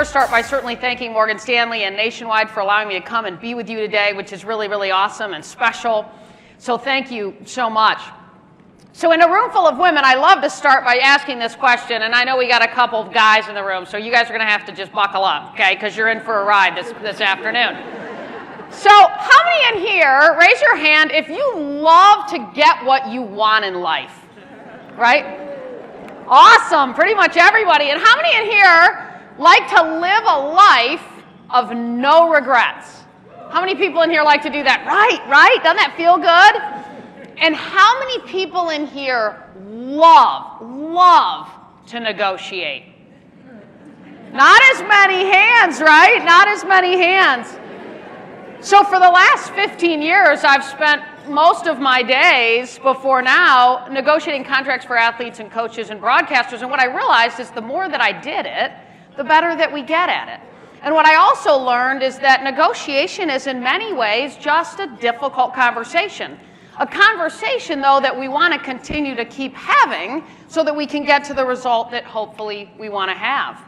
start by certainly thanking Morgan Stanley and Nationwide for allowing me to come and be with you today, which is really, really awesome and special. So thank you so much. So in a room full of women, I love to start by asking this question, and I know we got a couple of guys in the room, so you guys are going to have to just buckle up, okay, because you're in for a ride this afternoon. So how many in here, raise your hand if you love to get what you want in life, right? Awesome, pretty much everybody. And how many in here like to live a life of no regrets? How many people in here like to do that? Right? Doesn't that feel good? And how many people in here love to negotiate? Not as many hands, right? Not as many hands. So for the last 15 years, I've spent most of my days before now negotiating contracts for athletes and coaches and broadcasters. And what I realized is the more that I did it, the better that we get at it. And what I also learned is that negotiation is in many ways just a difficult conversation. A conversation, though, that we want to continue to keep having so that we can get to the result that hopefully we want to have.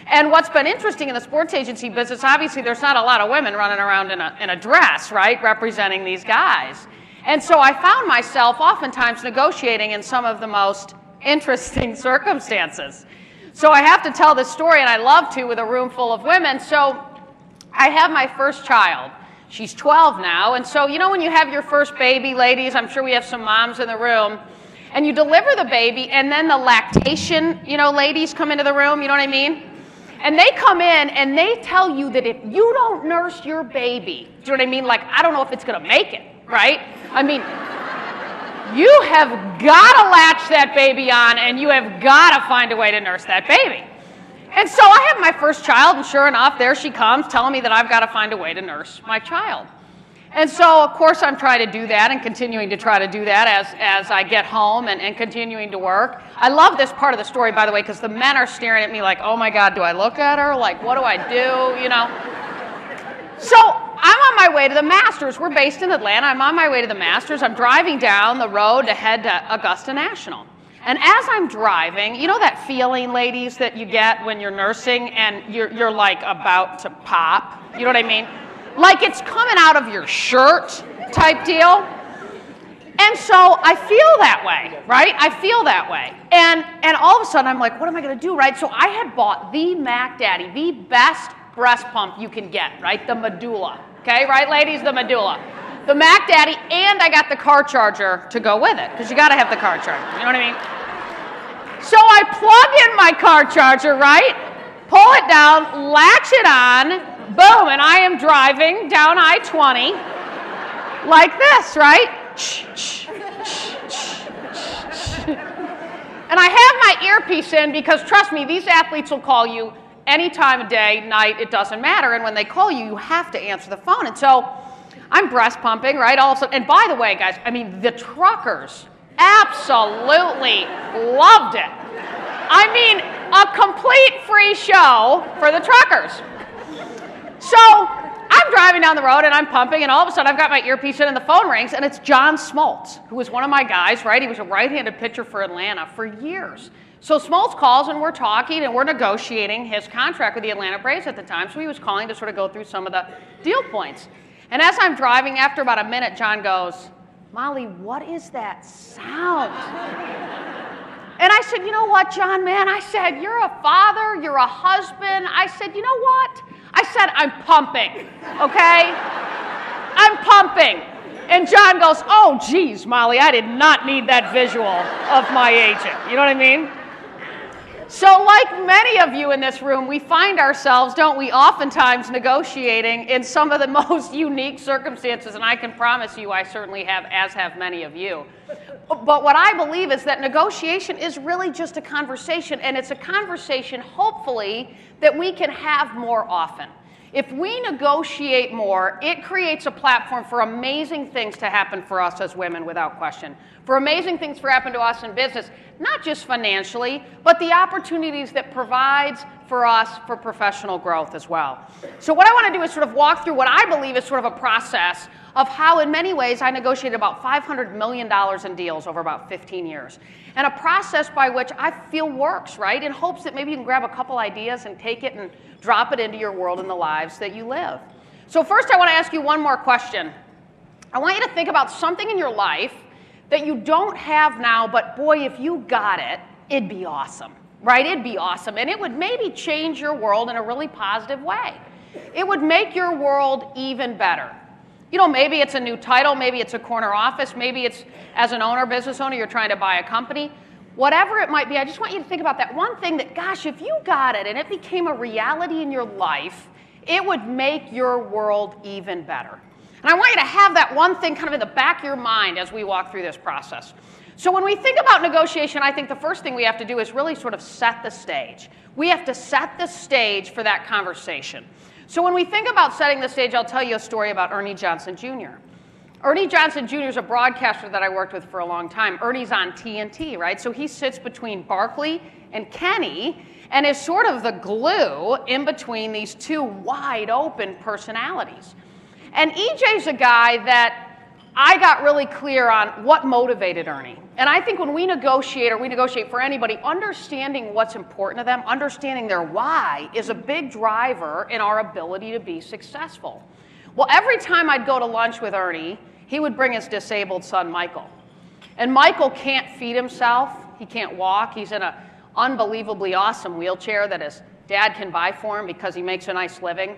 And what's been interesting in the sports agency business, obviously there's not a lot of women running around in a dress, right, representing these guys. And so I found myself oftentimes negotiating in some of the most interesting circumstances. So I have to tell this story, and I love to, with a room full of women. So I have my first child. She's 12 now, and so you know when you have your first baby, ladies, I'm sure we have some moms in the room, and you deliver the baby, and then the lactation, ladies come into the room, you know what I mean? And they come in and they tell you that if you don't nurse your baby, do you know what I mean? Like, I don't know if it's going to make it, right? I mean, you have got to latch that baby on and you have got to find a way to nurse that baby. And so I have my first child, and sure enough, there she comes telling me that I've got to find a way to nurse my child. And so, of course, I'm trying to do that and continuing to try to do that as I get home and continuing to work. I love this part of the story, by the way, because the men are staring at me like, oh, my God, do I look at her? Like, what do I do? So I'm on my way to the Masters. We're based in Atlanta. I'm on my way to the Masters. I'm driving down the road to head to Augusta National. And as I'm driving, you know that feeling, ladies, that you get when you're nursing and you're like about to pop? You know what I mean? Like it's coming out of your shirt type deal. And so I feel that way, right? I feel that way. And all of a sudden I'm like, what am I going to do, right? So I had bought the Mac Daddy, the best breast pump you can get, right? The Medulla. Okay, right, ladies? The Medulla. The Mac Daddy, and I got the car charger to go with it, because you got to have the car charger. You know what I mean? So I plug in my car charger, right? Pull it down, latch it on, boom, and I am driving down I-20 like this, right? And I have my earpiece in because, trust me, these athletes will call you any time of day, night, it doesn't matter. And when they call you, you have to answer the phone. And so I'm breast pumping, right? All of a sudden, and by the way, guys, I mean, the truckers absolutely loved it. I mean, a complete free show for the truckers. So I'm driving down the road and I'm pumping, and all of a sudden I've got my earpiece in and the phone rings, and it's John Smoltz, who was one of my guys, right? He was a right-handed pitcher for Atlanta for years. So Smoltz calls and we're talking and we're negotiating his contract with the Atlanta Braves at the time, so he was calling to sort of go through some of the deal points. And as I'm driving, after about a minute, John goes, Molly, what is that sound? And I said, you know what, John, man? I said, you're a father, you're a husband. I said, you know what? I said, I'm pumping, okay? I'm pumping. And John goes, oh, geez, Molly, I did not need that visual of my agent. You know what I mean? So like many of you in this room, we find ourselves, don't we, oftentimes negotiating in some of the most unique circumstances, and I can promise you I certainly have, as have many of you. But what I believe is that negotiation is really just a conversation, and it's a conversation, hopefully, that we can have more often. If we negotiate more, it creates a platform for amazing things to happen for us as women, without question. For amazing things to happen to us in business, not just financially, but the opportunities that provides for us for professional growth as well. So what I want to do is sort of walk through what I believe is sort of a process of how, in many ways, I negotiated about $500 million in deals over about 15 years. And a process by which I feel works, right, in hopes that maybe you can grab a couple ideas and take it and drop it into your world and the lives that you live. So first, I want to ask you one more question. I want you to think about something in your life that you don't have now, but boy, if you got it, it'd be awesome, right? It'd be awesome. And it would maybe change your world in a really positive way. It would make your world even better. You know, maybe it's a new title, maybe it's a corner office, maybe it's as an owner, business owner, you're trying to buy a company. Whatever it might be, I just want you to think about that one thing that, gosh, if you got it and it became a reality in your life, it would make your world even better. And I want you to have that one thing kind of in the back of your mind as we walk through this process. So when we think about negotiation, I think the first thing we have to do is really sort of set the stage. We have to set the stage for that conversation. So when we think about setting the stage, I'll tell you a story about Ernie Johnson Jr. Ernie Johnson Jr. is a broadcaster that I worked with for a long time. Ernie's on TNT, right? So he sits between Barkley and Kenny and is sort of the glue in between these two wide open personalities. And EJ's a guy that I got really clear on what motivated Ernie. And I think when we negotiate, or we negotiate for anybody, understanding what's important to them, understanding their why is a big driver in our ability to be successful. Well, every time I'd go to lunch with Ernie, he would bring his disabled son, Michael. And Michael can't feed himself. He can't walk. He's in an unbelievably awesome wheelchair that his dad can buy for him because he makes a nice living.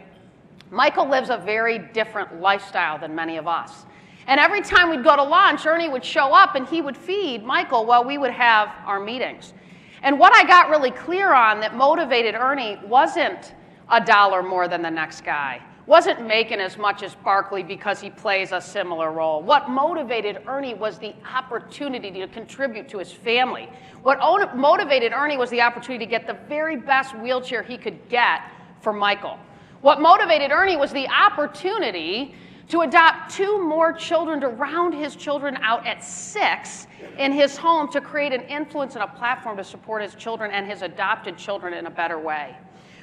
Michael lives a very different lifestyle than many of us. And every time we'd go to lunch, Ernie would show up and he would feed Michael while we would have our meetings. And what I got really clear on that motivated Ernie wasn't $1 more than the next guy, wasn't making as much as Barkley because he plays a similar role. What motivated Ernie was the opportunity to contribute to his family. What motivated Ernie was the opportunity to get the very best wheelchair he could get for Michael. What motivated Ernie was the opportunity to adopt 2 more children, to round his children out at 6 in his home, to create an influence and a platform to support his children and his adopted children in a better way.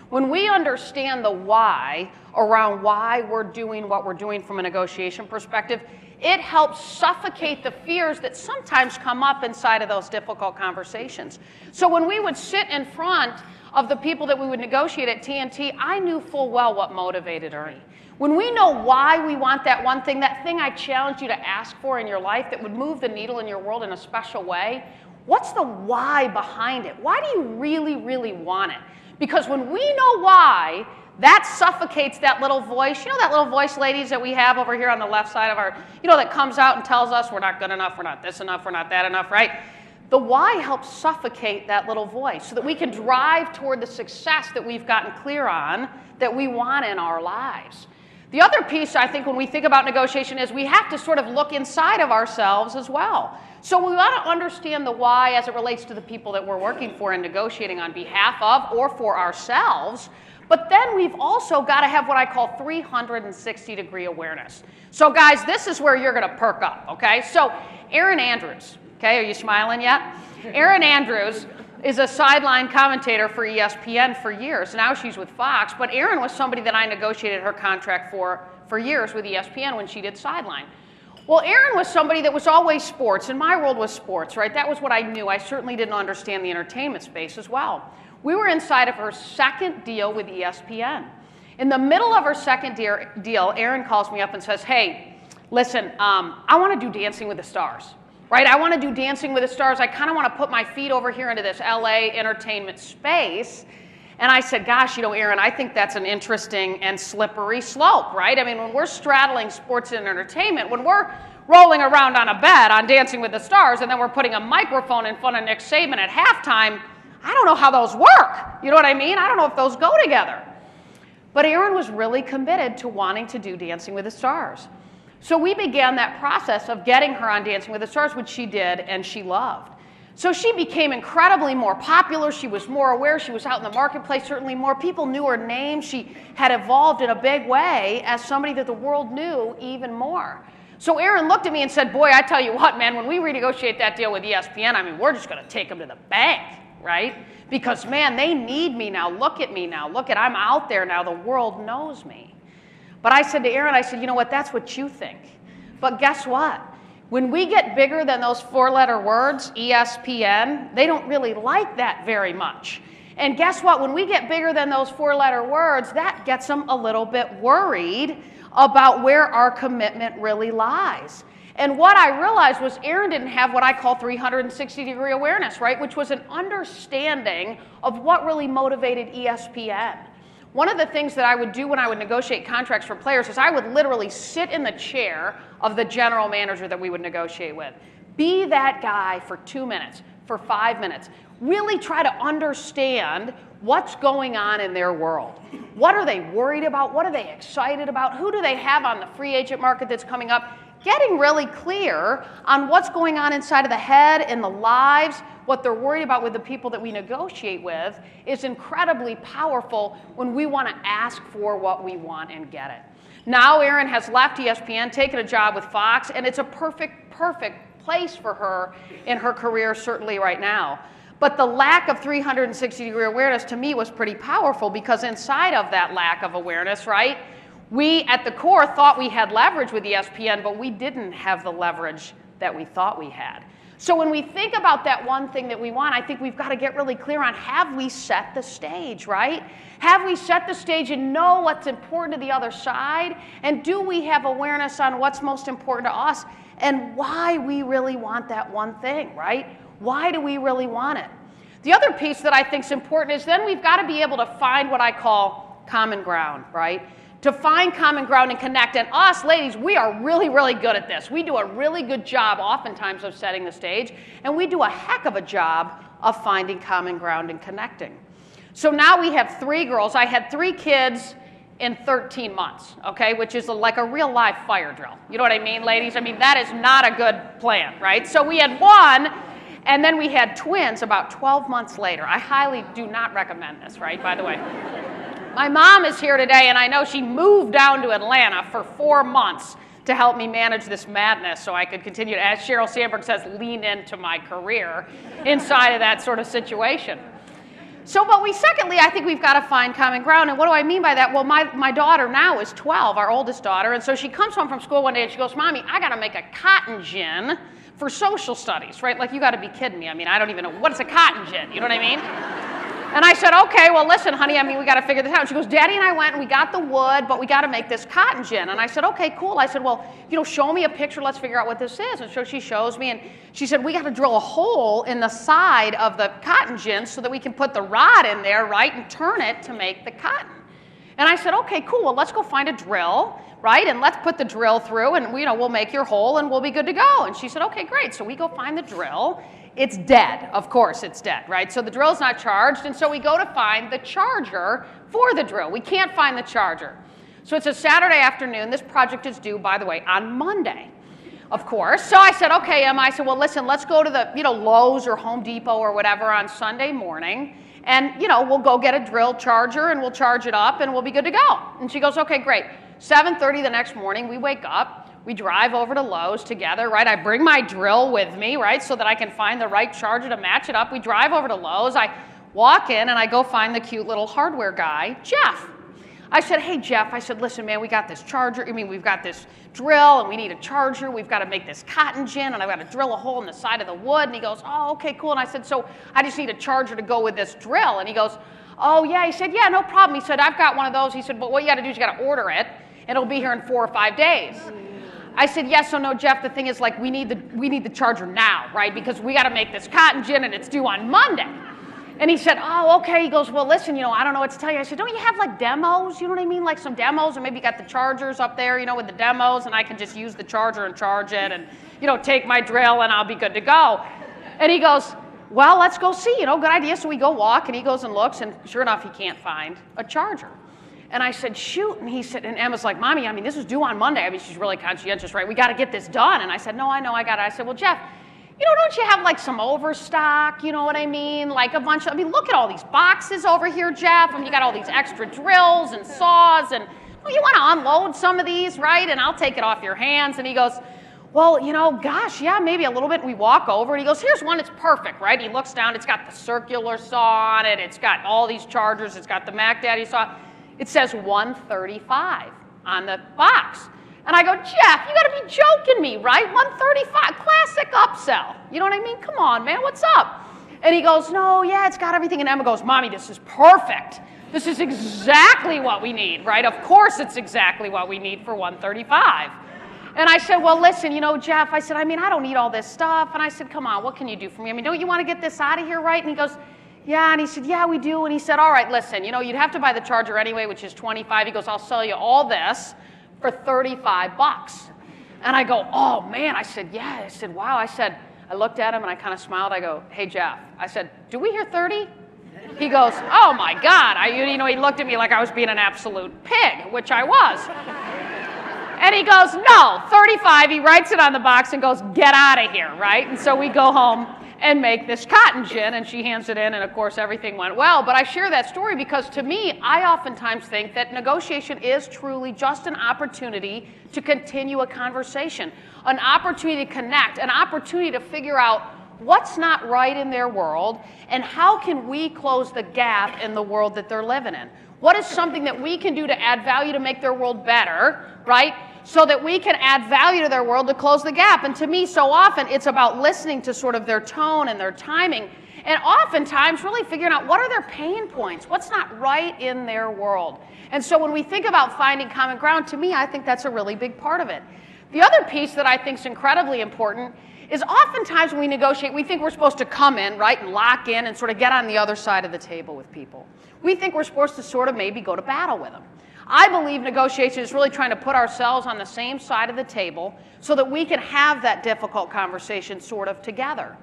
When we understand the why around why we're doing what we're doing from a negotiation perspective, it helps suffocate the fears that sometimes come up inside of those difficult conversations. So when we would sit in front of the people that we would negotiate at TNT, I knew full well what motivated Ernie. When we know why we want that one thing, that thing I challenged you to ask for in your life that would move the needle in your world in a special way, what's the why behind it? Why do you really, really want it? Because when we know why, that suffocates that little voice. You know that little voice, ladies, that we have over here on the left side of our, that comes out and tells us we're not good enough, we're not this enough, we're not that enough, right? The why helps suffocate that little voice so that we can drive toward the success that we've gotten clear on that we want in our lives. The other piece, I think, when we think about negotiation is we have to sort of look inside of ourselves as well. So we want to understand the why as it relates to the people that we're working for and negotiating on behalf of or for ourselves. But then we've also got to have what I call 360-degree awareness. So guys, this is where you're going to perk up, okay? So Erin Andrews, okay, are you smiling yet? Erin Andrews is a sideline commentator for ESPN for years. Now she's with Fox, but Erin was somebody that I negotiated her contract for years with ESPN when she did sideline. Well, Erin was somebody that was always sports, and my world was sports, right? That was what I knew. I certainly didn't understand the entertainment space as well. We were inside of her second deal with ESPN. In the middle of her second deal, Erin calls me up and says, hey, listen, I want to do Dancing with the Stars. Right? I want to do Dancing with the Stars. I kind of want to put my feet over here into this LA entertainment space. And I said, gosh, Erin, I think that's an interesting and slippery slope, right? I mean, when we're straddling sports and entertainment, when we're rolling around on a bed on Dancing with the Stars, and then we're putting a microphone in front of Nick Saban at halftime, I don't know how those work. You know what I mean? I don't know if those go together. But Erin was really committed to wanting to do Dancing with the Stars. So we began that process of getting her on Dancing with the Stars, which she did and she loved. So she became incredibly more popular. She was more aware. She was out in the marketplace. Certainly more people knew her name. She had evolved in a big way as somebody that the world knew even more. So Erin looked at me and said, boy, I tell you what, man, when we renegotiate that deal with ESPN, I mean, we're just going to take them to the bank, right? Because, man, they need me now. Look at me now. Look at, I'm out there now. The world knows me. But I said to Aaron, I said, you know what, that's what you think. But guess what? When we get bigger than those 4-letter words, ESPN, they don't really like that very much. And guess what? When we get bigger than those 4-letter words, that gets them a little bit worried about where our commitment really lies. And what I realized was Aaron didn't have what I call 360-degree awareness, right? Which was an understanding of what really motivated ESPN. One of the things that I would do when I would negotiate contracts for players is I would literally sit in the chair of the general manager that we would negotiate with. Be that guy for 2 minutes, for 5 minutes. Really try to understand what's going on in their world. What are they worried about? What are they excited about? Who do they have on the free agent market that's coming up? Getting really clear on what's going on inside of the head and the lives, what they're worried about with the people that we negotiate with, is incredibly powerful when we want to ask for what we want and get it. Now Erin has left ESPN, taken a job with Fox, and it's a perfect place for her in her career, certainly right now. But the lack of 360-degree awareness to me was pretty powerful, because inside of that lack of awareness, right, we at the core thought we had leverage with ESPN, but we didn't have the leverage that we thought we had. So when we think about that one thing that we want, I think we've got to get really clear on, have we set the stage, right? Have we set the stage and know what's important to the other side? And do we have awareness on what's most important to us and why we really want that one thing, right? Why do we really want it? The other piece that I think is important is then we've got to be able to find what I call common ground, right? To find common ground and connect. And us, ladies, we are really, really good at this. We do a really good job oftentimes of setting the stage, and we do a heck of a job of finding common ground and connecting. So now we have 3 girls. I had 3 kids in 13 months, okay, which is like a real live fire drill. You know what I mean, ladies? I mean, that is not a good plan, right? So we had 1, and then we had twins about 12 months later. I highly do not recommend this, right, by the way. My mom is here today, and I know she moved down to Atlanta for 4 months to help me manage this madness so I could continue to, as Sheryl Sandberg says, lean into my career inside of that sort of situation. So, but secondly, I think we've got to find common ground. And what do I mean by that? Well, my daughter now is 12, our oldest daughter, and so she comes home from school one day and she goes, Mommy, I got to make a cotton gin for social studies, right? Like, you got to be kidding me. I mean, I don't even know. What's a cotton gin? You know what I mean? And I said, okay, well, listen, honey, I mean, we got to figure this out. And she goes, Daddy and I went and we got the wood, but we got to make this cotton gin. And I said, okay, cool. I said, well, you know, show me a picture. Let's figure out what this is. And so she shows me, and she said, we got to drill a hole in the side of the cotton gin so that we can put the rod in there, right, and turn it to make the cotton. And I said, okay, cool. Well, let's go find a drill, right, and let's put the drill through, and we'll make your hole, and we'll be good to go. And she said, okay, great. So we go find the drill. It's dead. Of course it's dead, right? So the drill's not charged, and so we go to find the charger for the drill. We can't find the charger. So it's a Saturday afternoon. This project is due, by the way, on Monday, of course. So I said, okay, Emma, I said, well, listen, let's go to the Lowe's or Home Depot or whatever on Sunday morning, and we'll go get a drill charger, and we'll charge it up, and we'll be good to go. And she goes, okay, great. 7:30 the next morning, we wake up. We drive over to Lowe's together, right? I bring my drill with me, right, so that I can find the right charger to match it up. We drive over to Lowe's. I walk in, and I go find the cute little hardware guy, Jeff. I said, hey, Jeff, I said, listen, man, we got this charger. We've got this drill, and we need a charger. We've got to make this cotton gin, and I've got to drill a hole in the side of the wood. And he goes, oh, okay, cool. And I said, so I just need a charger to go with this drill. And he goes, oh, yeah. He said, yeah, no problem. He said, I've got one of those. He said, but what you got to do is you got to order it, and it'll be here in 4 or 5 days. I said, yes, so no, Jeff, the thing is, like, we need the charger now, right? Because we got to make this cotton gin, and it's due on Monday. And he said, oh, okay. He goes, well, listen, I don't know what to tell you. I said, don't you have, like, demos? You know what I mean? Like some demos, and maybe you got the chargers up there, with the demos, and I can just use the charger and charge it and, take my drill, and I'll be good to go. And he goes, well, let's go see, good idea. So we go walk, and he goes and looks, and sure enough, he can't find a charger. And I said, shoot. And he said, and Emma's like, Mommy, this is due on Monday. She's really conscientious, right? We got to get this done. And I said, no, I know, I got it. I said, well, Jeff, don't you have like some overstock? You know what I mean? Like a bunch of, look at all these boxes over here, Jeff. You got all these extra drills and saws. And you want to unload some of these, right? And I'll take it off your hands. And he goes, well, gosh, yeah, maybe a little bit. We walk over and he goes, here's one, it's perfect, right? He looks down, it's got the circular saw on it, it's got all these chargers, it's got the Mac Daddy saw. It says 135 on the box. And I go, Jeff, you gotta be joking me, right? 135, classic upsell. You know what I mean? Come on, man, what's up? And he goes, no, yeah, it's got everything. And Emma goes, Mommy, this is perfect. This is exactly what we need, right? Of course it's exactly what we need for 135. And I said, well, listen, Jeff, I said, I don't need all this stuff. And I said, come on, what can you do for me? Don't you want to get this out of here, right? And he goes, yeah. And he said, yeah, we do. And he said, all right, listen, you'd have to buy the charger anyway, which is 25. He goes, I'll sell you all this for 35 bucks. And I go, oh, man. I said, yeah. I said, wow. I looked at him and I kind of smiled. I go, hey, Jeff. I said, do we hear 30? He goes, oh, my God. He looked at me like I was being an absolute pig, which I was. And he goes, no, 35. He writes it on the box and goes, get out of here, right? And so we go home and make this cotton gin, and she hands it in, and of course everything went well. But I share that story because to me, I oftentimes think that negotiation is truly just an opportunity to continue a conversation, an opportunity to connect, an opportunity to figure out what's not right in their world, and how can we close the gap in the world that they're living in. What is something that we can do to add value to make their world better, right? So that we can add value to their world to close the gap. And to me, so often, it's about listening to sort of their tone and their timing, and oftentimes really figuring out what are their pain points, what's not right in their world. And so when we think about finding common ground, to me, I think that's a really big part of it. The other piece that I think is incredibly important is oftentimes when we negotiate, we think we're supposed to come in, right, and lock in and sort of get on the other side of the table with people. We think we're supposed to sort of maybe go to battle with them. I believe negotiation is really trying to put ourselves on the same side of the table so that we can have that difficult conversation sort of together.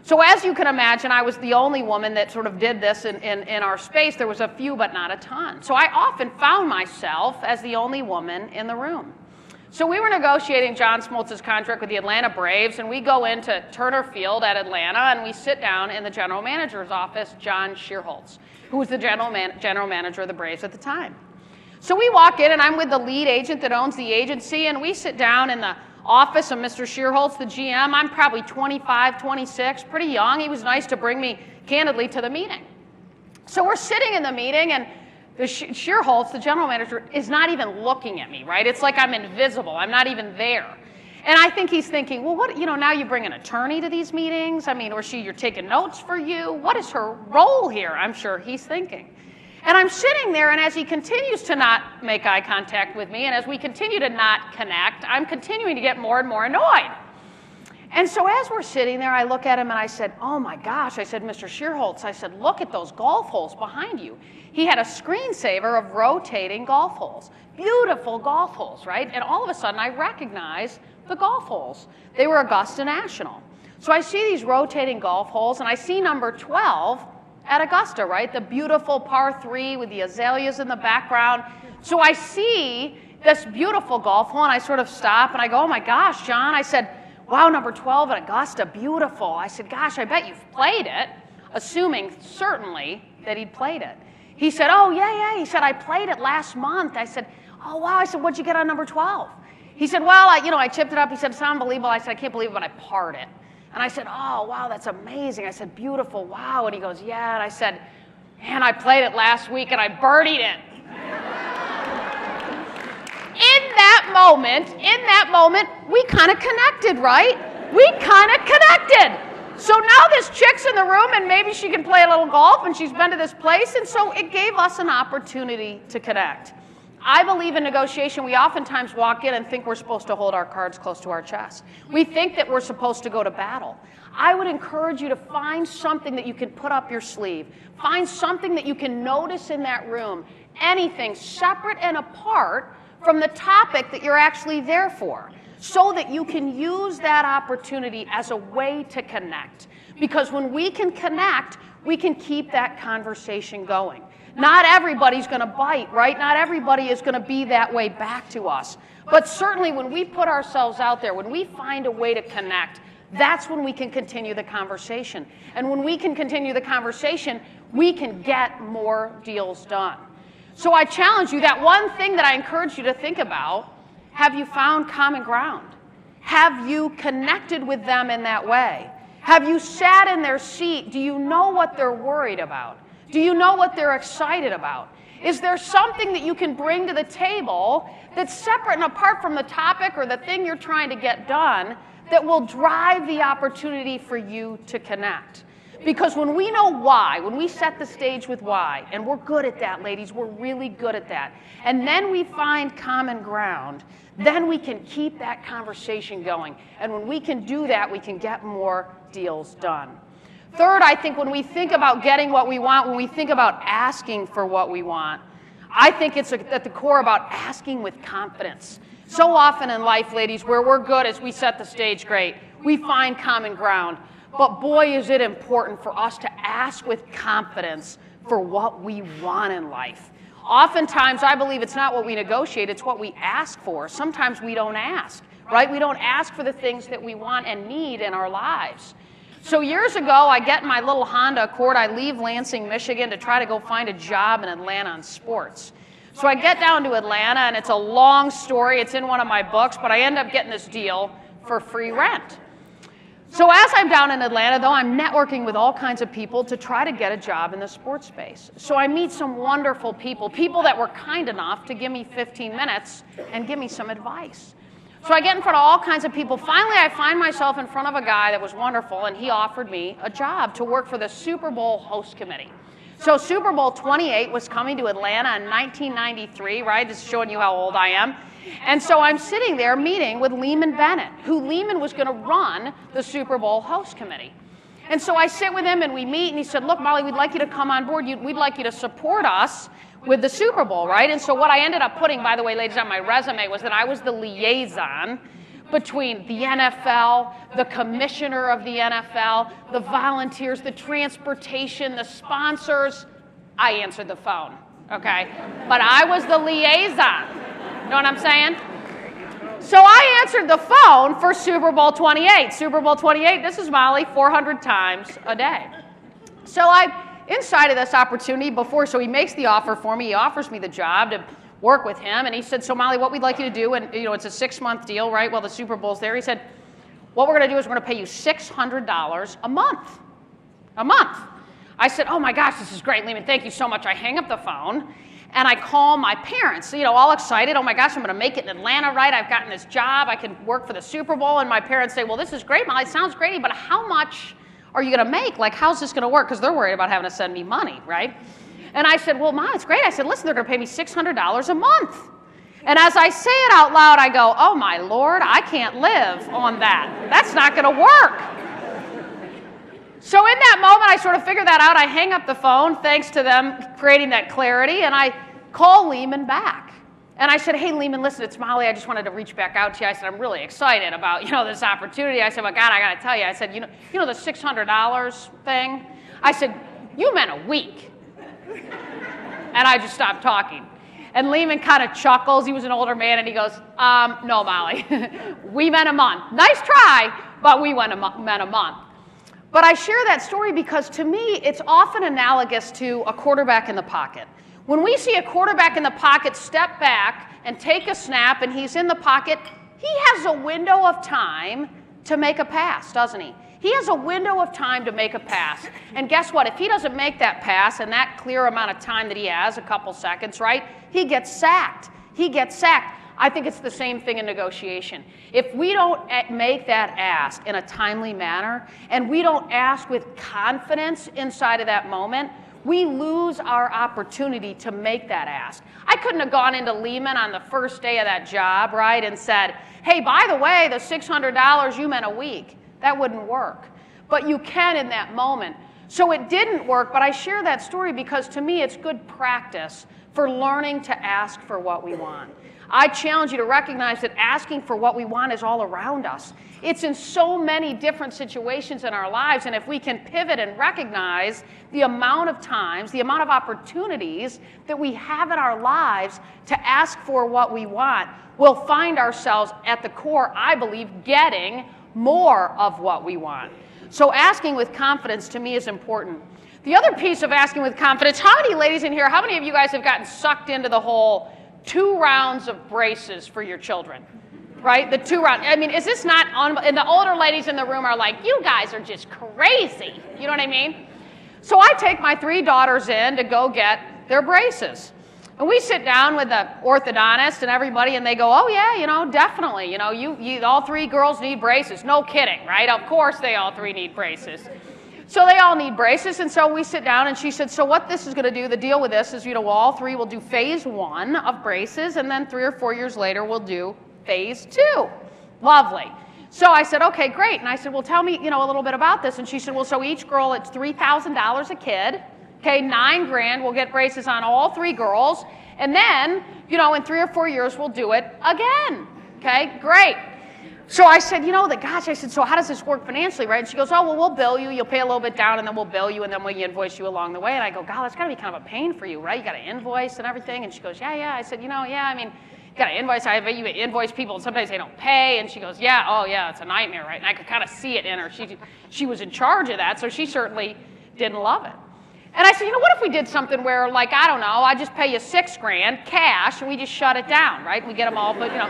So as you can imagine, I was the only woman that sort of did this in our space. There was a few, but not a ton. So I often found myself as the only woman in the room. So we were negotiating John Smoltz's contract with the Atlanta Braves, and we go into Turner Field at Atlanta, and we sit down in the general manager's office, John Shearholtz, who was the general manager of the Braves at the time. So we walk in, and I'm with the lead agent that owns the agency, and we sit down in the office of Mr. Shearholtz, the GM. I'm probably 25, 26, pretty young. He was nice to bring me, candidly, to the meeting. So we're sitting in the meeting, and the Shearholtz, the general manager, is not even looking at me, right? It's like I'm invisible. I'm not even there. And I think he's thinking, well, what, now you bring an attorney to these meetings? Or you're taking notes for you? What is her role here? I'm sure he's thinking. And I'm sitting there, and as he continues to not make eye contact with me, and as we continue to not connect, I'm continuing to get more and more annoyed. And so as we're sitting there, I look at him and I said, oh my gosh, I said, Mr. Shearholtz, I said, look at those golf holes behind you. He had a screensaver of rotating golf holes, beautiful golf holes, right? And all of a sudden I recognize the golf holes. They were Augusta National. So I see these rotating golf holes, and I see number 12 at Augusta, right? The beautiful par 3 with the azaleas in the background. So I see this beautiful golf hole, and I sort of stop, and I go, oh my gosh, John. I said, wow, number 12 at Augusta, beautiful. I said, gosh, I bet you've played it, assuming certainly that he'd played it. He said, oh, yeah. He said, I played it last month. I said, oh, wow. I said, what'd you get on number 12? He said, well, I chipped it up. He said, it's unbelievable. I said, I can't believe it, but I parred it. And I said, oh, wow, that's amazing. I said, beautiful, wow. And he goes, yeah. And I said, man, I played it last week and I birdied it. In that moment, we kind of connected, right? We kind of connected. So now this chick's in the room, and maybe she can play a little golf, and she's been to this place, and so it gave us an opportunity to connect. I believe in negotiation, we oftentimes walk in and think we're supposed to hold our cards close to our chest. We think that we're supposed to go to battle. I would encourage you to find something that you can put up your sleeve. Find something that you can notice in that room. Anything separate and apart from the topic that you're actually there for, so that you can use that opportunity as a way to connect. Because when we can connect, we can keep that conversation going. Not everybody's going to bite, right? Not everybody is going to be that way back to us. But certainly when we put ourselves out there, when we find a way to connect, that's when we can continue the conversation. And when we can continue the conversation, we can get more deals done. So I challenge you, that one thing that I encourage you to think about, have you found common ground? Have you connected with them in that way? Have you sat in their seat? Do you know what they're worried about? Do you know what they're excited about? Is there something that you can bring to the table that's separate and apart from the topic or the thing you're trying to get done that will drive the opportunity for you to connect? Because when we know why, when we set the stage with why, and we're good at that, ladies, we're really good at that, and then we find common ground, then we can keep that conversation going. And when we can do that, we can get more deals done. Third, I think when we think about getting what we want, when we think about asking for what we want, I think it's at the core about asking with confidence. So often in life, ladies, where we're good is we set the stage great. We find common ground. But boy, is it important for us to ask with confidence for what we want in life. Oftentimes, I believe it's not what we negotiate, it's what we ask for. Sometimes we don't ask, right? We don't ask for the things that we want and need in our lives. So years ago, I get in my little Honda Accord, I leave Lansing, Michigan to try to go find a job in Atlanta in sports. So I get down to Atlanta, and it's a long story, it's in one of my books, but I end up getting this deal for free rent. So as I'm down in Atlanta, though, I'm networking with all kinds of people to try to get a job in the sports space. So I meet some wonderful people that were kind enough to give me 15 minutes and give me some advice. So I get in front of all kinds of people. Finally, I find myself in front of a guy that was wonderful, and he offered me a job to work for the Super Bowl host committee. So Super Bowl 28 was coming to Atlanta in 1993, right? This is showing you how old I am. And so I'm sitting there meeting with Lehman Bennett, who Lehman was going to run the Super Bowl host committee. And so I sit with him and we meet, and he said, look, Molly, we'd like you to come on board. We'd like you to support us with the Super Bowl, right? And so what I ended up putting, by the way, ladies, on my resume was that I was the liaison between the NFL, the commissioner of the NFL, the volunteers, the transportation, the sponsors. I answered the phone, okay? But I was the liaison. You know what I'm saying? So I answered the phone for Super Bowl 28. Super Bowl 28, this is Molly, 400 times a day. So I'm inside of this opportunity so he makes the offer for me. He offers me the job to work with him. And he said, so Molly, what we'd like you to do, and it's a 6-month deal, right? Well, the Super Bowl's there. He said, what we're going to do is we're going to pay you $600 a month. A month. I said, oh my gosh, this is great, Lehman. Thank you so much. I hang up the phone. And I call my parents, all excited. Oh my gosh, I'm going to make it in Atlanta, right? I've gotten this job. I can work for the Super Bowl. And my parents say, well, this is great, Molly. It sounds great, but how much are you going to make? Like, how's this going to work? Because they're worried about having to send me money, right? And I said, well, Mom, it's great. I said, listen, they're going to pay me $600 a month. And as I say it out loud, I go, oh my Lord, I can't live on that. That's not going to work. So in that moment, I sort of figure that out. I hang up the phone, thanks to them creating that clarity, and I call Lehman back. And I said, hey, Lehman, listen, it's Molly. I just wanted to reach back out to you. I said, I'm really excited about, this opportunity. I said, well, God, I got to tell you. I said, the $600 thing? I said, you meant a week. And I just stopped talking. And Lehman kind of chuckles. He was an older man, and he goes, no, Molly. We meant a month. Nice try, but we meant a month. But I share that story because, to me, it's often analogous to a quarterback in the pocket. When we see a quarterback in the pocket step back and take a snap and he's in the pocket, he has a window of time to make a pass, doesn't he? He has a window of time to make a pass. And guess what? If he doesn't make that pass in that clear amount of time that he has, a couple seconds, right, he gets sacked. He gets sacked. I think it's the same thing in negotiation. If we don't make that ask in a timely manner, and we don't ask with confidence inside of that moment, we lose our opportunity to make that ask. I couldn't have gone into Lehman on the first day of that job, right, and said, hey, by the way, the $600 you meant a week. That wouldn't work. But you can in that moment. So it didn't work, but I share that story because, to me, it's good practice for learning to ask for what we want. I challenge you to recognize that asking for what we want is all around us. It's in so many different situations in our lives, and if we can pivot and recognize the amount of times, the amount of opportunities that we have in our lives to ask for what we want, we'll find ourselves at the core, I believe, getting more of what we want. So asking with confidence, to me, is important. The other piece of asking with confidence, how many ladies in here, how many of you guys have gotten sucked into the whole 2 rounds of braces for your children? right? The 2 round. I mean, is this not, and the older ladies in the room are like, you guys are just crazy. You know what I mean? So I take my 3 daughters in to go get their braces. And we sit down with the orthodontist and everybody, and they go, oh yeah, you know, definitely, you know, you all 3 girls need braces. No kidding, right? Of course they all 3 need braces. So they all need braces, and so we sit down, and she said, so what this is going to do, the deal with this is, you know, all 3 will do phase 1 of braces, and then 3 or 4 years later we'll do phase 2. Lovely. So I said, okay, great. And I said, well, tell me, you know, a little bit about this. And she said, well, so each girl, it's $3,000 a kid. Okay, $9 grand. We'll get braces on all 3 girls. And then, you know, in 3 or 4 years, we'll do it again. Okay, great. So I said, you know, gosh, I said, so how does this work financially, right? And she goes, oh, well, we'll bill you. You'll pay a little bit down, and then we'll bill you, and then we'll invoice you along the way. And I go, God, that's got to be kind of a pain for you, right? You got to invoice and everything. And she goes, yeah. I said, you know, yeah, I mean, you got to invoice. I bet you invoice people, and sometimes they don't pay. And she goes, yeah, oh, yeah, it's a nightmare, right? And I could kind of see it in her. She was in charge of that, so she certainly didn't love it. And I said, you know, what if we did something where, like, I don't know, I just pay you $6 grand cash, and we just shut it down, right? We get them all, but, you know.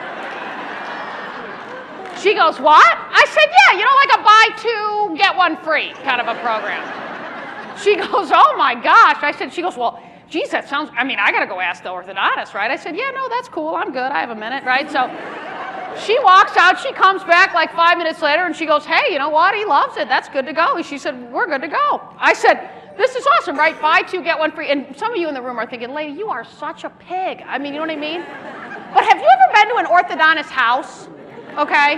She goes, what? I said, yeah, you know, like a buy 2, get 1 free kind of a program. She goes, oh, my gosh. I said, she goes, well, geez, that sounds, I mean, I got to go ask the orthodontist, right? I said, yeah, no, that's cool. I'm good. I have a minute, right? So she walks out. She comes back like 5 minutes later, and she goes, hey, you know what? He loves it. That's good to go. She said, we're good to go. I said, this is awesome, right? Buy 2, get 1 free. And some of you in the room are thinking, lady, you are such a pig. I mean, you know what I mean? But have you ever been to an orthodontist house? Okay?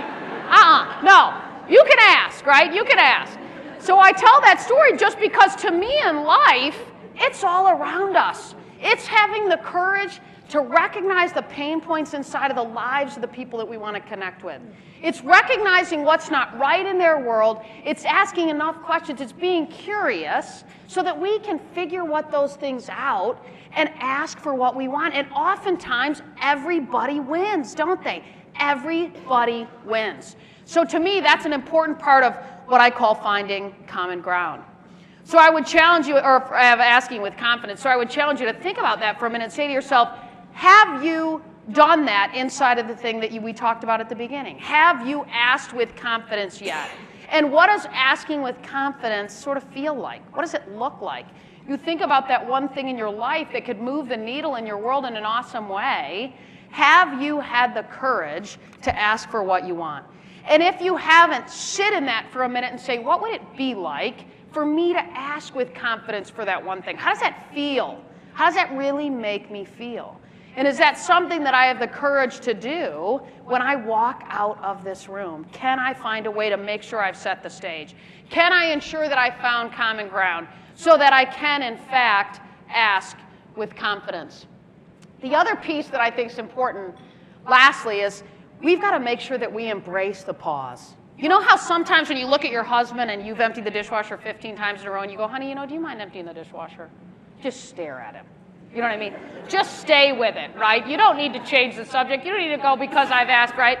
No. You can ask, right? You can ask. So I tell that story just because to me in life, it's all around us. It's having the courage to recognize the pain points inside of the lives of the people that we want to connect with. It's recognizing what's not right in their world. It's asking enough questions. It's being curious so that we can figure what those things out and ask for what we want. And oftentimes, everybody wins, don't they? Everybody wins. So to me, that's an important part of what I call finding common ground. So I would challenge you, or asking with confidence, so I would challenge you to think about that for a minute and say to yourself, have you done that inside of the thing that we talked about at the beginning? Have you asked with confidence yet? And what does asking with confidence sort of feel like? What does it look like? You think about that one thing in your life that could move the needle in your world in an awesome way. Have you had the courage to ask for what you want? And if you haven't, sit in that for a minute and say, what would it be like for me to ask with confidence for that one thing? How does that feel? How does that really make me feel? And is that something that I have the courage to do when I walk out of this room? Can I find a way to make sure I've set the stage? Can I ensure that I found common ground so that I can, in fact, ask with confidence? The other piece that I think is important, lastly, is we've got to make sure that we embrace the pause. You know how sometimes when you look at your husband and you've emptied the dishwasher 15 times in a row and you go, honey, you know, do you mind emptying the dishwasher? Just stare at him. You know what I mean? Just stay with it, right? You don't need to change the subject. You don't need to go because I've asked, right?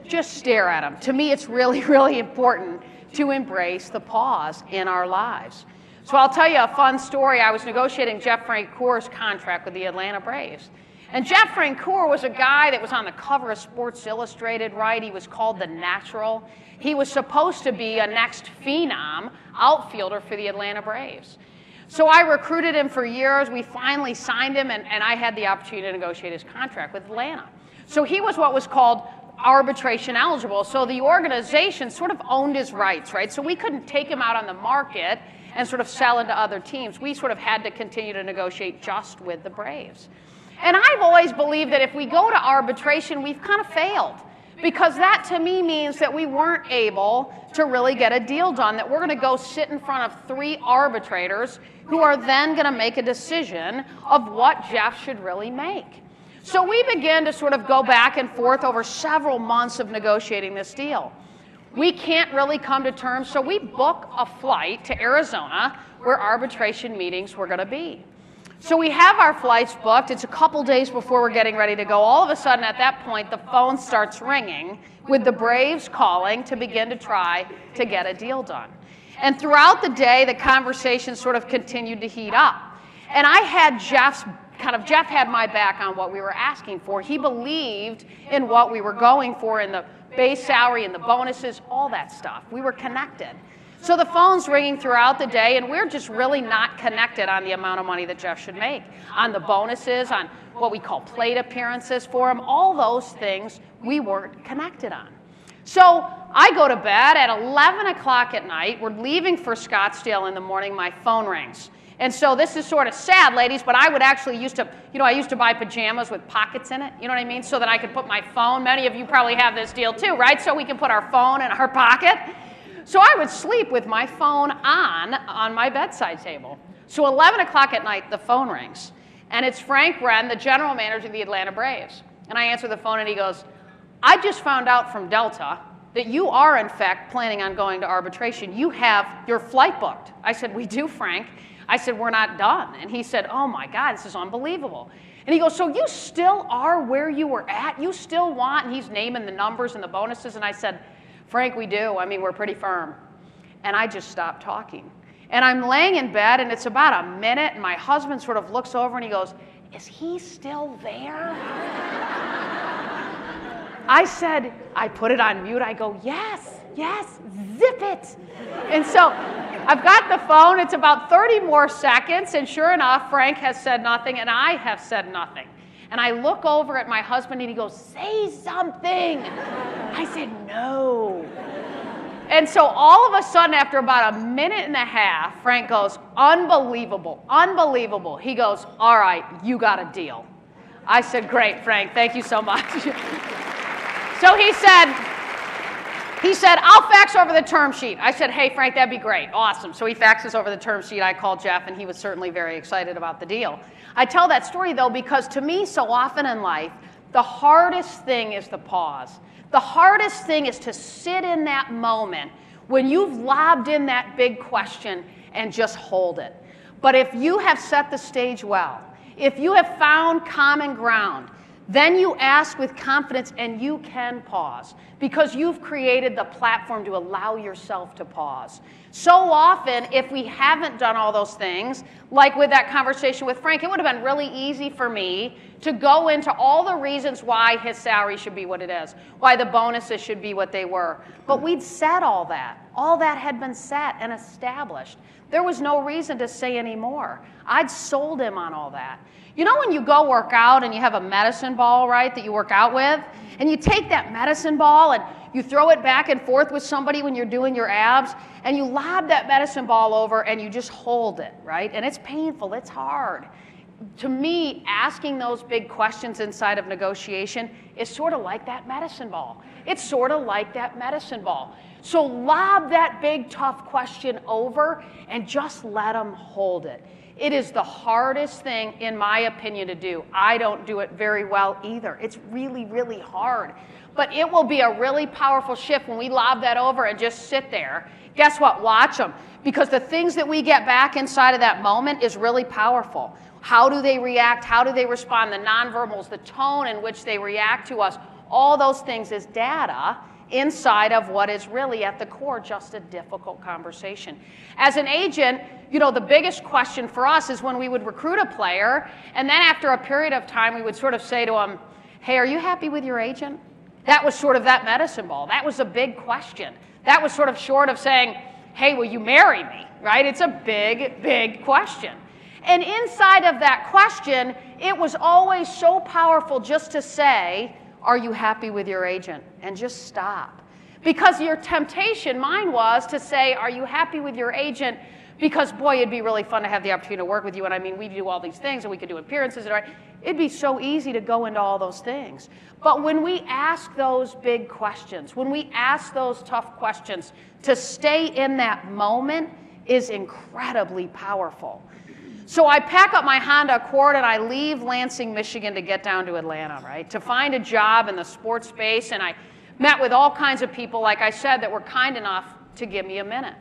Just stare at him. To me, it's really, really important to embrace the pause in our lives. So I'll tell you a fun story. I was negotiating Jeff Francoeur's contract with the Atlanta Braves. And Jeff Francoeur was a guy that was on the cover of Sports Illustrated, right? He was called the Natural. He was supposed to be a next phenom outfielder for the Atlanta Braves. So I recruited him for years. We finally signed him, and I had the opportunity to negotiate his contract with Atlanta. So he was what was called arbitration eligible. So the organization sort of owned his rights, right? So we couldn't take him out on the market and sort of sell into other teams. We sort of had to continue to negotiate just with the Braves. And I've always believed that if we go to arbitration, we've kind of failed. Because that, to me, means that we weren't able to really get a deal done, that we're going to go sit in front of 3 arbitrators who are then going to make a decision of what Jeff should really make. So we began to sort of go back and forth over several months of negotiating this deal. We can't really come to terms, so we book a flight to Arizona where arbitration meetings were going to be. So we have our flights booked. It's a couple days before we're getting ready to go. All of a sudden, at that point, the phone starts ringing with the Braves calling to begin to try to get a deal done. And throughout the day, the conversation sort of continued to heat up. And I had Jeff had my back on what we were asking for. He believed in what we were going for, in the base salary and the bonuses, all that stuff. We were connected. So the phone's ringing throughout the day, and we're just really not connected on the amount of money that Jeff should make, on the bonuses, on what we call plate appearances for him. All those things we weren't connected on. So I go to bed at 11 o'clock at night. We're leaving for Scottsdale in the morning. My phone rings. And so this is sort of sad, ladies, but I would actually I used to buy pajamas with pockets in it, you know what I mean, so that I could put my phone. Many of you probably have this deal too, right? So we can put our phone in our pocket. So I would sleep with my phone on my bedside table. So 11 o'clock at night, the phone rings. And it's Frank Wren, the general manager of the Atlanta Braves. And I answer the phone, and he goes, I just found out from Delta that you are, in fact, planning on going to arbitration. You have your flight booked. I said, we do, Frank. I said, we're not done. And he said, oh, my God, this is unbelievable. And he goes, so you still are where you were at? You still want? And he's naming the numbers and the bonuses. And I said, Frank, we do. I mean, we're pretty firm. And I just stopped talking. And I'm laying in bed, and it's about a minute, and my husband sort of looks over, and he goes, is he still there? I said, I put it on mute. I go, yes, zip it. And so I've got the phone. It's about 30 more seconds, and sure enough, Frank has said nothing, and I have said nothing. And I look over at my husband, and he goes, say something. I said, no. And so all of a sudden, after about a minute and a half, Frank goes, unbelievable, unbelievable. He goes, all right, you got a deal. I said, great, Frank, thank you so much. So he said, I'll fax over the term sheet. I said, hey, Frank, that'd be great. Awesome. So he faxes over the term sheet. I called Jeff, and he was certainly very excited about the deal. I tell that story, though, because to me, so often in life, the hardest thing is the pause. The hardest thing is to sit in that moment when you've lobbed in that big question and just hold it. But if you have set the stage well, if you have found common ground, then you ask with confidence, and you can pause because you've created the platform to allow yourself to pause. So often, if we haven't done all those things, like with that conversation with Frank, it would have been really easy for me to go into all the reasons why his salary should be what it is, why the bonuses should be what they were. But we'd said all that. All that had been set and established. There was no reason to say any more. I'd sold him on all that. You know when you go work out and you have a medicine ball, right, that you work out with? And you take that medicine ball and you throw it back and forth with somebody when you're doing your abs, and you lob that medicine ball over and you just hold it, right? And it's painful, it's hard. To me, asking those big questions inside of negotiation is sort of like that medicine ball. It's sort of like that medicine ball. So lob that big, tough question over and just let them hold it. It is the hardest thing, in my opinion, to do. I don't do it very well either. It's really, really hard. But it will be a really powerful shift when we lob that over and just sit there. Guess what? Watch them. Because the things that we get back inside of that moment is really powerful. How do they react? How do they respond? The nonverbals, the tone in which they react to us, all those things is data inside of what is really at the core just a difficult conversation. As an agent, you know, the biggest question for us is when we would recruit a player, and then after a period of time we would sort of say to them, hey, are you happy with your agent? That was sort of that medicine ball. That was a big question. That was sort of short of saying, hey, will you marry me, right? It's a big, big question. And inside of that question, it was always so powerful just to say, are you happy with your agent? And just stop. Because your temptation, mine was to say, are you happy with your agent? Because, boy, it'd be really fun to have the opportunity to work with you. And I mean, we do all these things, and we could do appearances. And it'd be so easy to go into all those things. But when we ask those big questions, when we ask those tough questions, to stay in that moment is incredibly powerful. So I pack up my Honda Accord and I leave Lansing, Michigan to get down to Atlanta, right, to find a job in the sports space. And I met with all kinds of people, like I said, that were kind enough to give me a minute.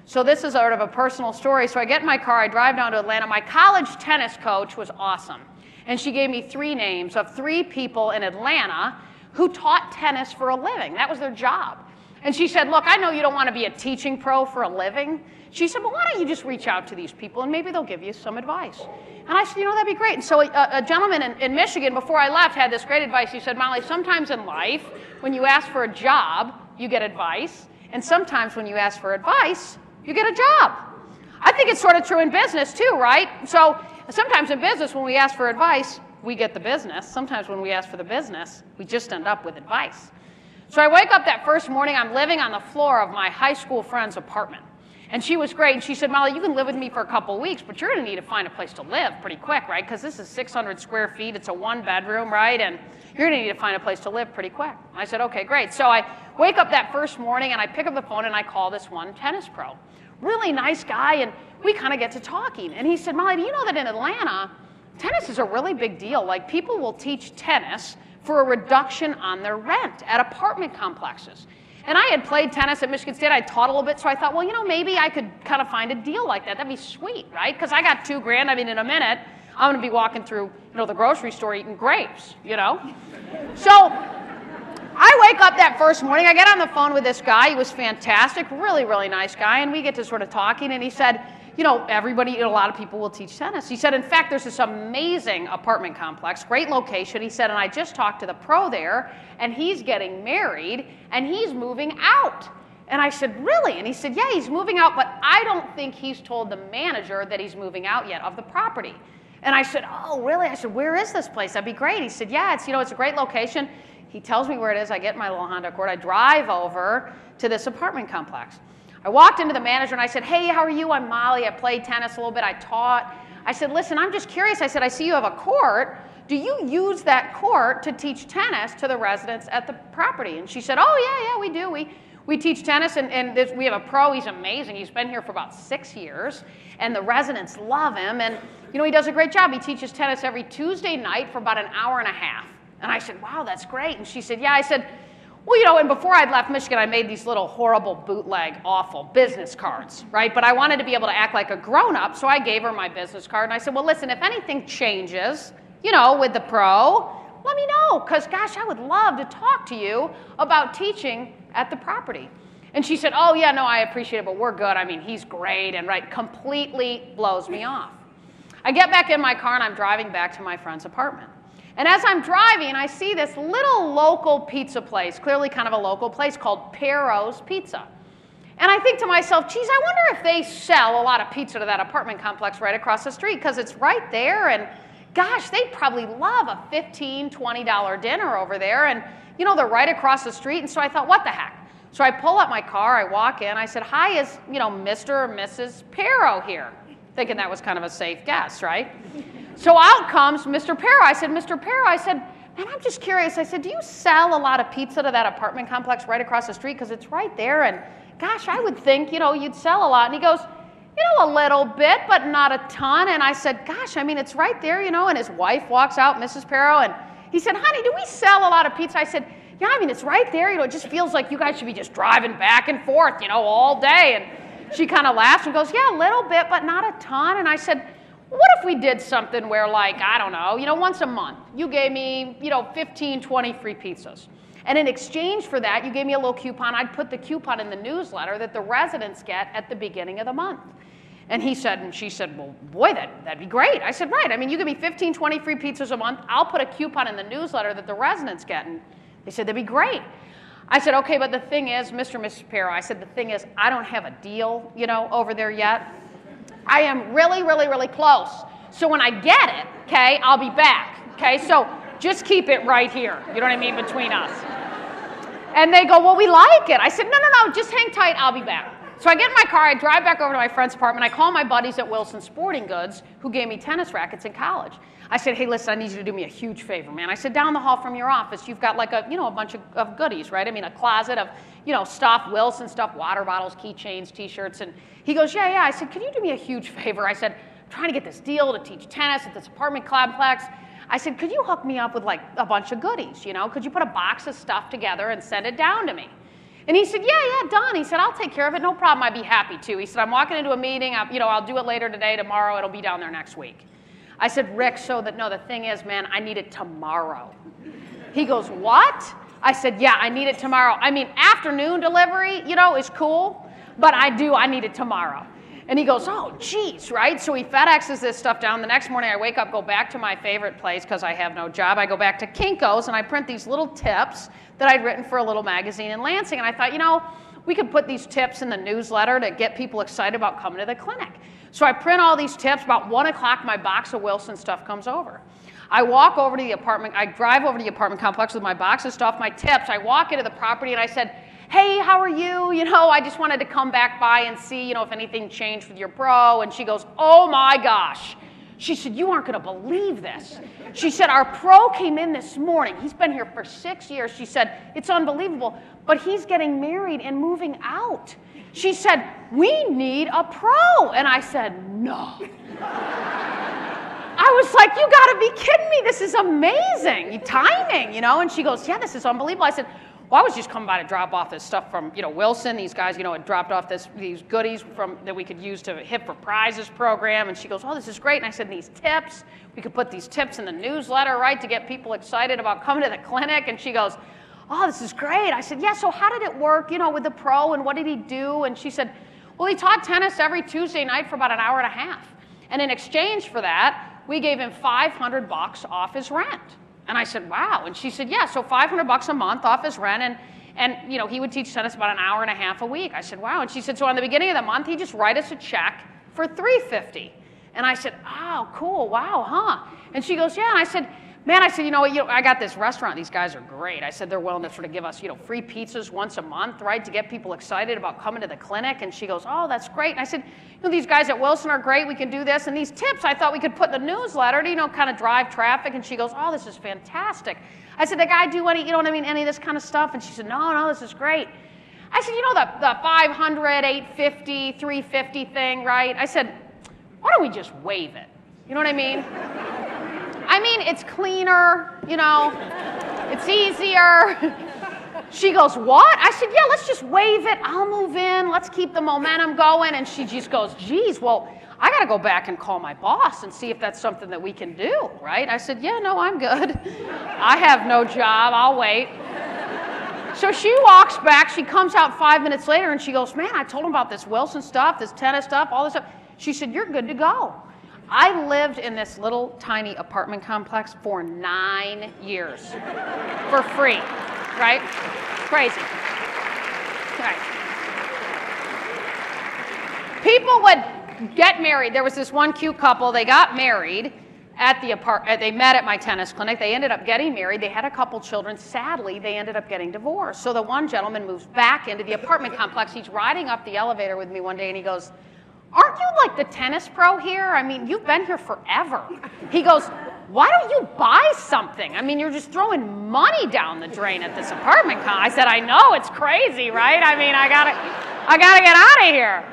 So this is sort of a personal story. So I get in my car, I drive down to Atlanta. My college tennis coach was awesome. And she gave me 3 names of 3 people in Atlanta who taught tennis for a living. That was their job. And she said, look, I know you don't want to be a teaching pro for a living. She said, well, why don't you just reach out to these people and maybe they'll give you some advice. And I said, that'd be great. And so a gentleman in Michigan, before I left, had this great advice. He said, Molly, sometimes in life, when you ask for a job, you get advice. And sometimes when you ask for advice, you get a job. I think it's sort of true in business too, right? So sometimes in business, when we ask for advice, we get the business. Sometimes when we ask for the business, we just end up with advice. So I wake up that first morning, I'm living on the floor of my high school friend's apartment. And she was great. And she said, Molly, you can live with me for a couple of weeks, but you're going to need to find a place to live pretty quick, right? Because this is 600 square feet. It's a one-bedroom, right? And you're going to need to find a place to live pretty quick. I said, okay, great. So I wake up that first morning, and I pick up the phone, and I call this one tennis pro. Really nice guy, and we kind of get to talking. And he said, Molly, do you know that in Atlanta, tennis is a really big deal? Like, people will teach tennis for a reduction on their rent at apartment complexes. And I had played tennis at Michigan State. I taught a little bit, so I thought, well, maybe I could kind of find a deal like that. That'd be sweet, right? Because I got $2,000. I mean, in a minute, I'm going to be walking through, the grocery store eating grapes, So I wake up that first morning. I get on the phone with this guy. He was fantastic, really, really nice guy. And we get to sort of talking, and he said, everybody, a lot of people will teach tennis. He said, in fact, there's this amazing apartment complex, great location. He said, and I just talked to the pro there, and he's getting married, and he's moving out. And I said, really? And he said, yeah, he's moving out, but I don't think he's told the manager that he's moving out yet of the property. And I said, oh, really? I said, where is this place? That'd be great. He said, yeah, it's a great location. He tells me where it is. I get in my little Honda Accord. I drive over to this apartment complex. I walked into the manager and I said, hey, how are you? I'm Molly. I played tennis a little bit. I taught. I said, listen, I'm just curious. I said, I see you have a court. Do you use that court to teach tennis to the residents at the property? And she said, oh, yeah, we do. We teach tennis, and we have a pro. He's amazing. He's been here for about 6 years, and the residents love him. And, he does a great job. He teaches tennis every Tuesday night for about an hour and a half. And I said, wow, that's great. And she said, yeah. I said, well, and before I'd left Michigan, I made these little horrible bootleg, awful business cards, right? But I wanted to be able to act like a grown-up, so I gave her my business card. And I said, well, listen, if anything changes, with the pro, let me know. Because, gosh, I would love to talk to you about teaching at the property. And she said, oh, yeah, no, I appreciate it, but we're good. I mean, he's great. And, completely blows me off. I get back in my car, and I'm driving back to my friend's apartment. And as I'm driving, I see this little local pizza place, clearly kind of a local place, called Pero's Pizza. And I think to myself, geez, I wonder if they sell a lot of pizza to that apartment complex right across the street, because it's right there, and gosh, they'd probably love a $15, $20 dinner over there, and they're right across the street. And so I thought, what the heck? So I pull up my car, I walk in, I said, hi, is Mr. or Mrs. Pero here? Thinking that was kind of a safe guess, right? So out comes Mr. Pero. I said, Mr. Pero, I said, man, I'm just curious. I said, do you sell a lot of pizza to that apartment complex right across the street? Because it's right there. And gosh, I would think, you'd sell a lot. And he goes, a little bit, but not a ton. And I said, gosh, I mean, it's right there, And his wife walks out, Mrs. Pero, and he said, honey, do we sell a lot of pizza? I said, yeah, I mean, it's right there. It just feels like you guys should be just driving back and forth, all day. And she kind of laughs and goes, yeah, a little bit, but not a ton. And I said, what if we did something where, I don't know, once a month, you gave me, 15, 20 free pizzas. And in exchange for that, you gave me a little coupon. I'd put the coupon in the newsletter that the residents get at the beginning of the month. And he said, and she said, well, boy, that'd be great. I said, right. I mean, you give me 15, 20 free pizzas a month. I'll put a coupon in the newsletter that the residents get. And they said, that'd be great. I said, okay, but the thing is, Mr. and Mrs. Pero, I said, the thing is, I don't have a deal, over there yet. I am really, really, really close. So when I get it, okay, I'll be back, okay? So just keep it right here, you know what I mean, between us. And they go, well, we like it. I said, no, just hang tight, I'll be back. So I get in my car, I drive back over to my friend's apartment, I call my buddies at Wilson Sporting Goods who gave me tennis rackets in college. I said, hey, listen, I need you to do me a huge favor, man. I said, down the hall from your office, you've got a bunch of goodies, right? I mean, a closet of, stuff, Wilson stuff, water bottles, keychains, T-shirts. And he goes, yeah. I said, can you do me a huge favor? I said, I'm trying to get this deal to teach tennis at this apartment complex. I said, could you hook me up with a bunch of goodies, Could you put a box of stuff together and send it down to me? And he said, yeah, done. He said, I'll take care of it. No problem. I'd be happy to. He said, I'm walking into a meeting. I'll do it later today, tomorrow. It'll be down there next week. I said, Rick, the thing is, man, I need it tomorrow. He goes, what? I said, yeah, I need it tomorrow. I mean, afternoon delivery, you know, is cool, but I need it tomorrow. And he goes, oh, geez, right? So he FedExes this stuff down. The next morning I wake up, go back to my favorite place because I have no job. I go back to Kinko's and I print these little tips that I'd written for a little magazine in Lansing. And I thought, you know, we could put these tips in the newsletter to get people excited about coming to the clinic. So I print all these tips. About 1 o'clock, my box of Wilson stuff comes over. I walk over to the apartment. I drive over to the apartment complex with my box of stuff, my tips. I walk into the property and I said, hey, how are you? You know, I just wanted to come back by and see, you know, if anything changed with your pro. And she goes, oh my gosh. She said, you aren't going to believe this. She said, our pro came in this morning. He's been here for 6 years. She said, it's unbelievable, but he's getting married and moving out. She said, we need a pro. And I said, no. I was like, you got to be kidding me. This is amazing. Timing, you know. And she goes, yeah, this is unbelievable. I said, well, I was just coming by to drop off this stuff from, you know, Wilson. These guys, you know, had dropped off these goodies that we could use to Hip for Prizes program. And she goes, oh, this is great. And I said, these tips, we could put these tips in the newsletter, right, to get people excited about coming to the clinic. And she goes, oh, this is great. I said, yeah, so how did it work, you know, with the pro, and what did he do? And she said, well, he taught tennis every Tuesday night for about an hour and a half. And in exchange for that, we gave him $500 off his rent. And I said, wow. And she said, yeah, so $500 a month off his rent. And you know, he would teach tennis about an hour and a half a week. I said, wow. And she said, so on the beginning of the month, he'd just write us a check for $350. And I said, oh, cool, wow, huh? And she goes, yeah. And I said, man, you know, I got this restaurant. These guys are great. I said, they're willing to sort of give us, you know, free pizzas once a month, right, to get people excited about coming to the clinic. And she goes, oh, that's great. And I said, you know, these guys at Wilson are great. We can do this. And these tips I thought we could put in the newsletter to, you know, kind of drive traffic. And she goes, oh, this is fantastic. I said, the guy do any, you know what I mean, any of this kind of stuff? And she said, no, this is great. I said, you know, the 500, 850, 350 thing, right? I said, why don't we just waive it? You know what I mean? I mean, it's cleaner, you know, it's easier. She goes, what? I said, yeah, let's just waive it. I'll move in. Let's keep the momentum going. And she just goes, geez, well, I got to go back and call my boss and see if that's something that we can do, right? I said, yeah, no, I'm good. I have no job. I'll wait. So she walks back. She comes out 5 minutes later, and she goes, man, I told him about this Wilson stuff, this tennis stuff, all this stuff. She said, you're good to go. I lived in this little tiny apartment complex for 9 years for free, right? Crazy. Right. People would get married. There was this one cute couple. They got married at the they met at my tennis clinic. They ended up getting married. They had a couple children. Sadly, they ended up getting divorced. So the one gentleman moves back into the apartment complex. He's riding up the elevator with me one day, and he goes, aren't you like the tennis pro here? I mean, you've been here forever. He goes, why don't you buy something? I mean, you're just throwing money down the drain at this apartment complex. I said, I know, it's crazy, right? I mean, I gotta get out of here.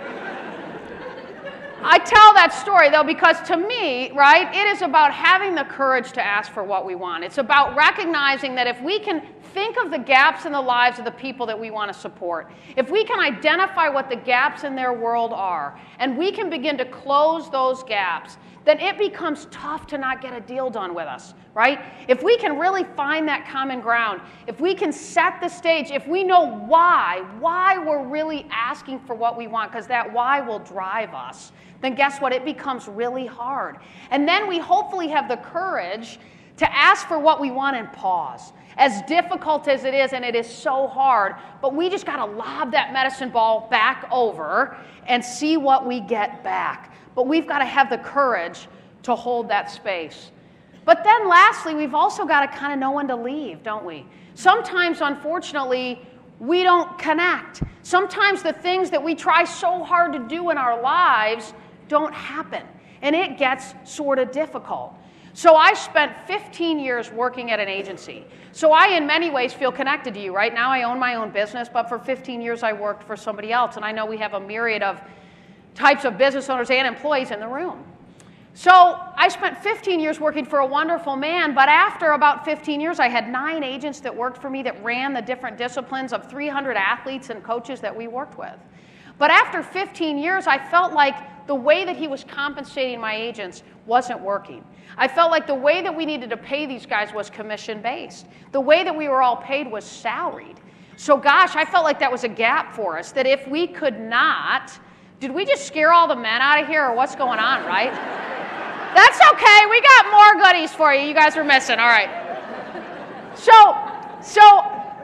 I tell that story, though, because to me, right, it is about having the courage to ask for what we want. It's about recognizing that if we can think of the gaps in the lives of the people that we want to support, if we can identify what the gaps in their world are, and we can begin to close those gaps, then it becomes tough to not get a deal done with us, right? If we can really find that common ground, if we can set the stage, if we know why we're really asking for what we want, because that why will drive us, then guess what? It becomes really hard. And then we hopefully have the courage to ask for what we want and pause. As difficult as it is, and it is so hard, but we just got to lob that medicine ball back over and see what we get back. But we've got to have the courage to hold that space. But then lastly, we've also got to kind of know when to leave, don't we? Sometimes, unfortunately, we don't connect. Sometimes the things that we try so hard to do in our lives don't happen, and it gets sort of difficult. So I spent 15 years working at an agency. So I, in many ways, feel connected to you. Right now I own my own business, but for 15 years I worked for somebody else, and I know we have a myriad of types of business owners and employees in the room. So I spent 15 years working for a wonderful man, but after about 15 years, I had 9 agents that worked for me that ran the different disciplines of 300 athletes and coaches that we worked with. But after 15 years, I felt like the way that he was compensating my agents wasn't working. I felt like the way that we needed to pay these guys was commission-based. The way that we were all paid was salaried. So gosh, I felt like that was a gap for us, that if we could not, did we just scare all the men out of here, or what's going on, right? That's okay, we got more goodies for you. You guys were missing, all right. So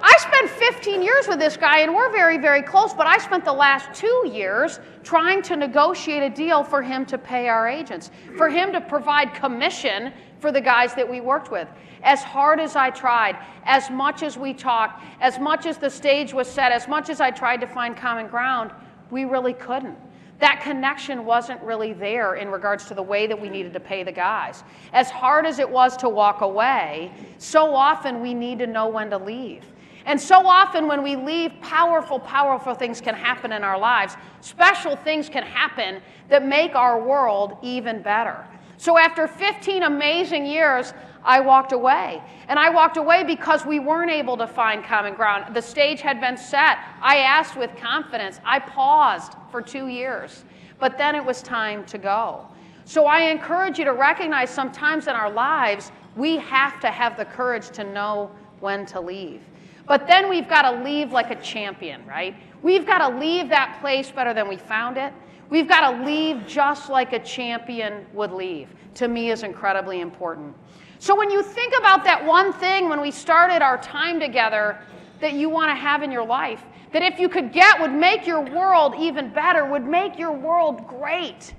I spent 15 years with this guy, and we're very, very close, but I spent the last 2 years trying to negotiate a deal for him to pay our agents, for him to provide commission for the guys that we worked with. As hard as I tried, as much as we talked, as much as the stage was set, as much as I tried to find common ground, we really couldn't. That connection wasn't really there in regards to the way that we needed to pay the guys. As hard as it was to walk away, so often we need to know when to leave. And so often when we leave, powerful, powerful things can happen in our lives. Special things can happen that make our world even better. So after 15 amazing years, I walked away. And I walked away because we weren't able to find common ground. The stage had been set. I asked with confidence. I paused for 2 years. But then it was time to go. So I encourage you to recognize sometimes in our lives, we have to have the courage to know when to leave. But then we've got to leave like a champion, right? We've got to leave that place better than we found it. We've got to leave just like a champion would leave. To me, is incredibly important. So when you think about that one thing when we started our time together that you want to have in your life, that if you could get would make your world even better, would make your world great,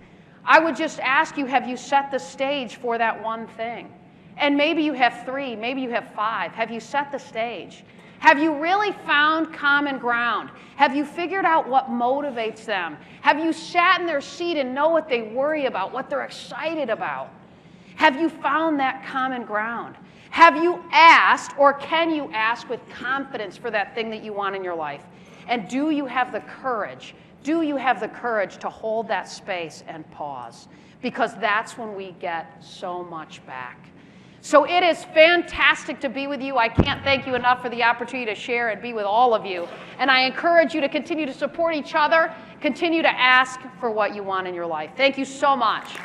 I would just ask you, have you set the stage for that one thing? And maybe you have 3, maybe you have 5. Have you set the stage? Have you really found common ground? Have you figured out what motivates them? Have you sat in their seat and know what they worry about, what they're excited about? Have you found that common ground? Have you asked, or can you ask with confidence for that thing that you want in your life? And do you have the courage? Do you have the courage to hold that space and pause? Because that's when we get so much back. So it is fantastic to be with you. I can't thank you enough for the opportunity to share and be with all of you. And I encourage you to continue to support each other, continue to ask for what you want in your life. Thank you so much.